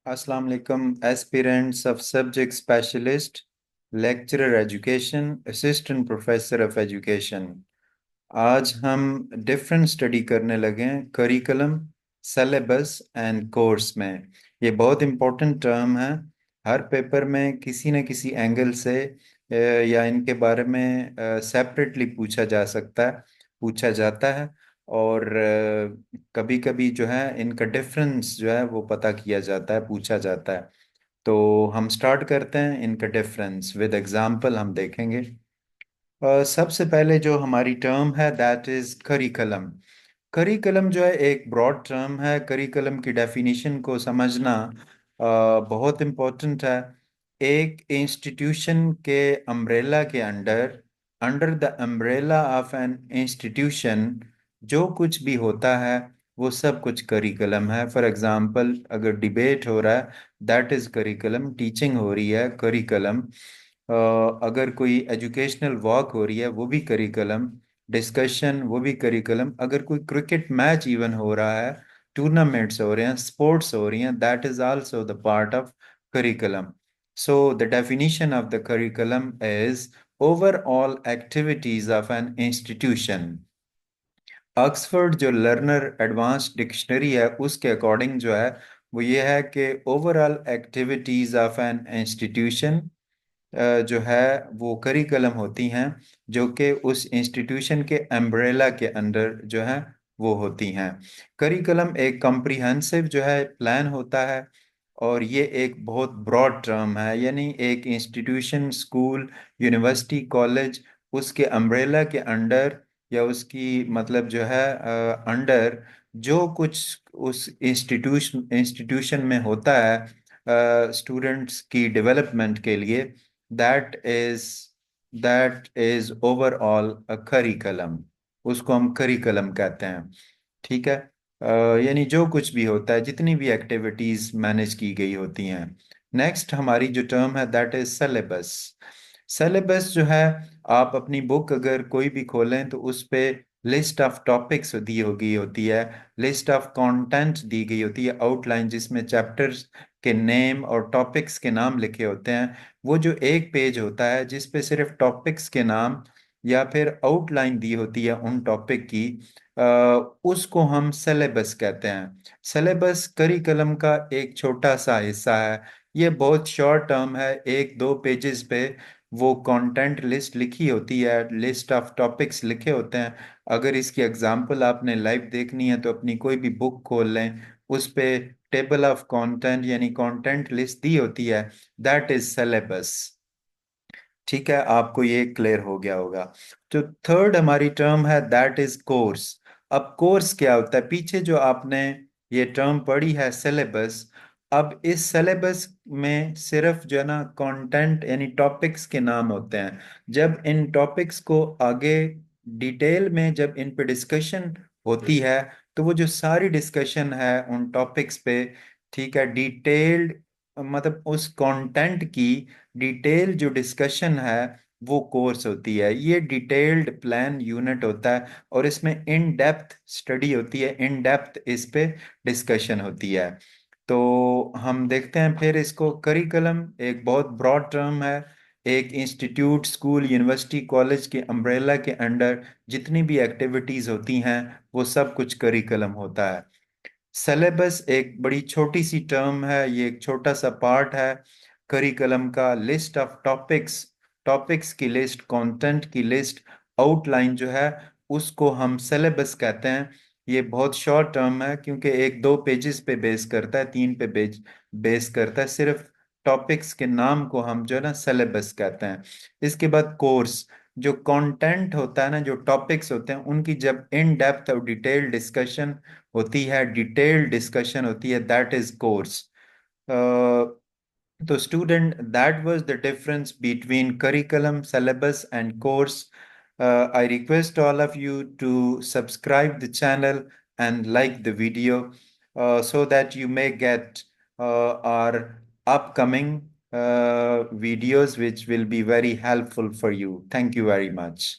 अस्सलाम वालेकुम aspirants of subject specialist lecturer education assistant professor of education. आज हम डिफरेंट स्टडी करने लगे हैं करिकुलम सिलेबस एंड कोर्स में। ये बहुत इम्पोर्टेंट टर्म है। हर पेपर में किसी न किसी एंगल से या इनके बारे में सेपरेटली पूछा जा सकता है, पूछा जाता है। और कभी कभी जो है इनका डिफरेंस जो है वो पता किया जाता है, पूछा जाता है। तो हम स्टार्ट करते हैं इनका डिफरेंस विद एग्जांपल हम देखेंगे। सबसे पहले जो हमारी टर्म है दैट इज करिकुलम। करिकुलम जो है एक ब्रॉड टर्म है। करिकुलम की डेफिनेशन को समझना बहुत इम्पोर्टेंट है। एक इंस्टीट्यूशन के अम्ब्रेला के under, under the umbrella of an institution, जो कुछ भी होता है वो सब कुछ करिकुलम है। फॉर एग्जांपल, अगर डिबेट हो रहा है दैट इज करिकुलम, टीचिंग हो रही है करिकुलम। अगर कोई एजुकेशनल वॉक हो रही है वो भी करिकुलम, डिस्कशन वो भी करिकुलम। अगर कोई क्रिकेट मैच इवन हो रहा है, टूर्नामेंट्स हो रहे हैं, स्पोर्ट्स हो रही हैं, that is also the part of curriculum. So the definition of the curriculum is overall activities of an institution. Oxford जो लर्नर एडवांस डिक्शनरी है उसके अकॉर्डिंग जो है वो ये है कि overall activities of an institution जो है वो करिकुलम होती हैं, जो कि उस इंस्टीट्यूशन के अम्ब्रेला के अंडर जो है वो होती हैं। करिकुलम एक कॉम्प्रिहेंसिव जो है प्लान होता है, और ये एक बहुत ब्रॉड टर्म है। यानी एक इंस्टीट्यूशन, स्कूल, यूनिवर्सिटी, कॉलेज, उसके अम्ब्रेला के अंडर या उसकी मतलब जो है अंडर जो कुछ उस इंस्टीट्यूशन में होता है स्टूडेंट्स की डेवलपमेंट के लिए, that is that is overall a curriculum. उसको हम करिकुलम कहते हैं। ठीक है। यानी जो कुछ भी होता है, जितनी भी एक्टिविटीज मैनेज की गई होती हैं। नेक्स्ट हमारी जो टर्म है दैट इज सिलेबस। सिलेबस जो है, आप अपनी बुक अगर कोई भी खोलें तो उस पे लिस्ट ऑफ टॉपिक्स दी होगी होती है, लिस्ट ऑफ कंटेंट दी गई होती है, आउटलाइन जिसमें चैप्टर्स के नेम और टॉपिक्स के नाम लिखे होते हैं। वो जो एक पेज होता है जिस पे सिर्फ टॉपिक्स के नाम या फिर आउटलाइन दी होती है उन टॉपिक की, उसको हम सिलेबस कहते हैं। सिलेबस करिकुलम का एक छोटा सा हिस्सा है। ये बहुत शॉर्ट टर्म है, एक दो पेजेस पे वो कंटेंट लिस्ट लिखी होती है, लिस्ट ऑफ टॉपिक्स लिखे होते हैं। अगर इसकी एग्जांपल आपने लाइव देखनी है तो अपनी कोई भी बुक खोल लें, उस पे टेबल ऑफ कंटेंट यानी कंटेंट लिस्ट दी होती है, दैट इज सिलेबस। ठीक है, आपको ये क्लियर हो गया होगा। तो थर्ड हमारी टर्म है दैट इज कोर्स। अब कोर्स क्या होता है? पीछे जो आपने ये टर्म पढ़ी है सिलेबस, अब इस सिलेबस में सिर्फ जो है ना कंटेंट यानी टॉपिक्स के नाम होते हैं। जब इन टॉपिक्स को आगे डिटेल में जब इन पे डिस्कशन होती है तो वो जो सारी डिस्कशन है उन टॉपिक्स पे, ठीक है, डिटेल्ड मतलब उस कंटेंट की डिटेल जो डिस्कशन है वो कोर्स होती है। ये डिटेल्ड प्लान यूनिट होता है और इसमें इन डेप्थ स्टडी होती है, इन डेप्थ इस पे डिस्कशन होती है। तो हम देखते हैं फिर इसको। करिकुलम एक बहुत ब्रॉड टर्म है। एक इंस्टीट्यूट, स्कूल, यूनिवर्सिटी, कॉलेज के अम्ब्रेला के अंडर जितनी भी एक्टिविटीज होती हैं वो सब कुछ करिकुलम होता है। सिलेबस एक बड़ी छोटी सी टर्म है, ये एक छोटा सा पार्ट है करिकुलम का। लिस्ट ऑफ टॉपिक्स, टॉपिक्स की लिस्ट, कंटेंट की लिस्ट, आउटलाइन जो है उसको हम सिलेबस कहते हैं। ये बहुत शॉर्ट टर्म है क्योंकि एक दो पेजेस पे बेस करता है, तीन पे पेज बेस करता है। सिर्फ टॉपिक्स के नाम को हम जो है ना सिलेबस कहते हैं। इसके बाद कोर्स, जो कंटेंट होता है ना, जो टॉपिक्स होते हैं उनकी जब इन डेप्थ और डिटेल डिस्कशन होती है, डिटेल्ड डिस्कशन होती है, दैट इज कोर्स। तो student, that was the difference between curriculum, syllabus and course. I request all of you to subscribe the channel and like the video so that you may get our upcoming videos which will be very helpful for you. Thank you very much.